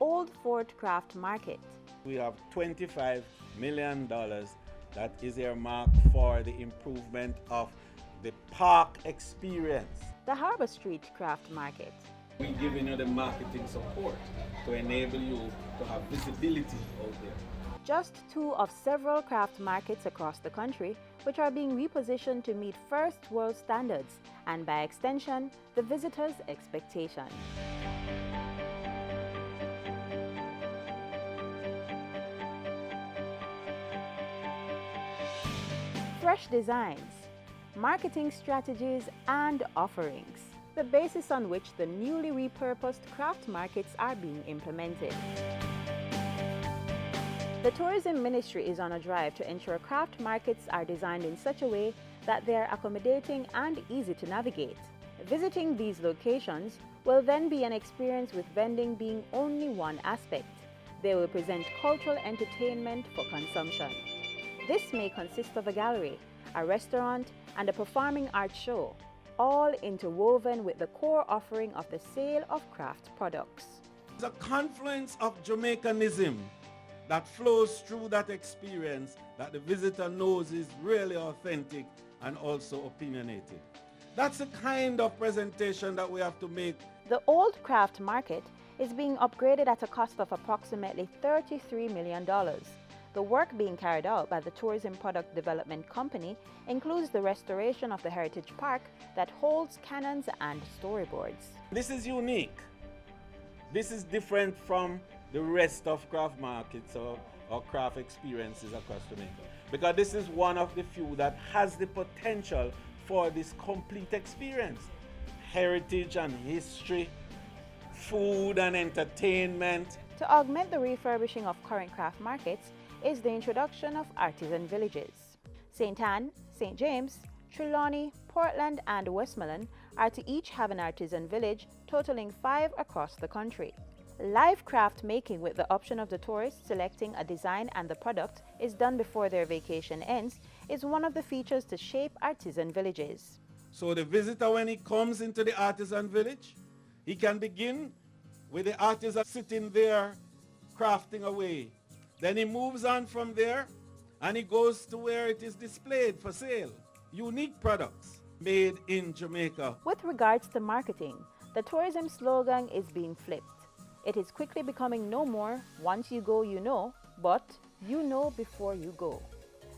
Old Fort Craft Market. We have $25 million that is earmarked for the improvement of the park experience. The Harbour Street Craft Market. We're giving you the marketing support to enable you to have visibility out there. Just two of several craft markets across the country which are being repositioned to meet first world standards and, by extension, the visitor's expectation. Fresh designs, marketing strategies and offerings, the basis on which the newly repurposed craft markets are being implemented. The Tourism Ministry is on a drive to ensure craft markets are designed in such a way that they are accommodating and easy to navigate. Visiting these locations will then be an experience with vending being only one aspect. They will present cultural entertainment for consumption. This may consist of a gallery, a restaurant, and a performing arts show, all interwoven with the core offering of the sale of craft products. The confluence of Jamaicanism that flows through that experience that the visitor knows is really authentic and also opinionated. That's the kind of presentation that we have to make. The Old Craft Market is being upgraded at a cost of approximately $33 million. The work being carried out by the Tourism Product Development Company includes the restoration of the Heritage Park that holds cannons and storyboards. This is unique. This is different from the rest of craft markets or craft experiences across Jamaica, because this is one of the few that has the potential for this complete experience. Heritage and history, food and entertainment. To augment the refurbishing of current craft markets is the introduction of artisan villages. St. Ann, St. James, Trelawney, Portland and Westmoreland are to each have an artisan village, totaling 5 across the country. Live craft making with the option of the tourists selecting a design and the product is done before their vacation ends is one of the features to shape artisan villages. So the visitor, when he comes into the artisan village, he can begin with the artisan sitting there crafting away. Then he moves on from there and he goes to where it is displayed for sale. Unique products made in Jamaica. With regards to marketing, the tourism slogan is being flipped. It is quickly becoming no more once you go you know, but you know before you go.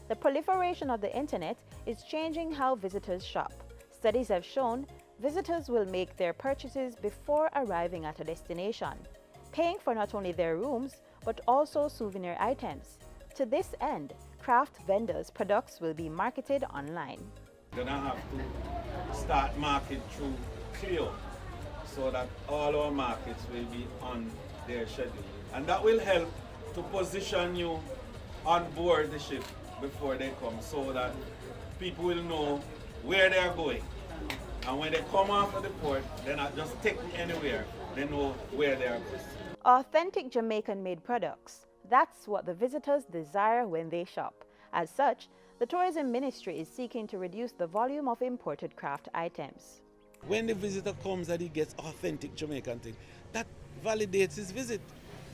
The proliferation of the internet is changing how visitors shop. Studies have shown visitors will make their purchases before arriving at a destination, paying for not only their rooms but also souvenir items. To this end, craft vendors' products will be marketed online. We're gonna have to start market through Clio, so that all our markets will be on their schedule. And that will help to position you on board the ship before they come, so that people will know where they're going. And when they come off of the port, they're not just taking anywhere, they know where they are going. Authentic Jamaican-made products. That's what the visitors desire when they shop. As such, the Tourism Ministry is seeking to reduce the volume of imported craft items. When the visitor comes and he gets authentic Jamaican thing, that validates his visit.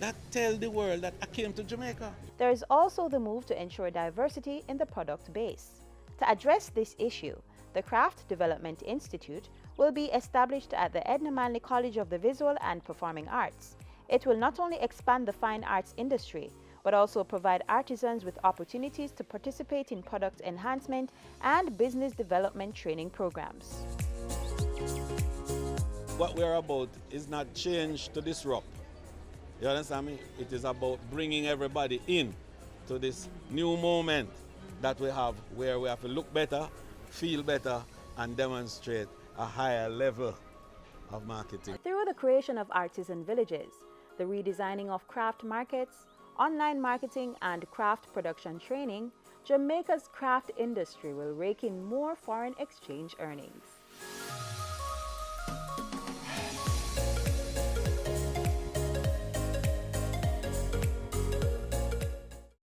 That tells the world that I came to Jamaica. There is also the move to ensure diversity in the product base. To address this issue, the Craft Development Institute will be established at the Edna Manley College of the Visual and Performing Arts. It will not only expand the fine arts industry, but also provide artisans with opportunities to participate in product enhancement and business development training programs. What we're about is not change to disrupt. You understand me? It is about bringing everybody in to this new moment that we have, where we have to look better, feel better, and demonstrate a higher level of marketing. Through the creation of artisan villages, the redesigning of craft markets, online marketing and craft production training, Jamaica's craft industry will rake in more foreign exchange earnings.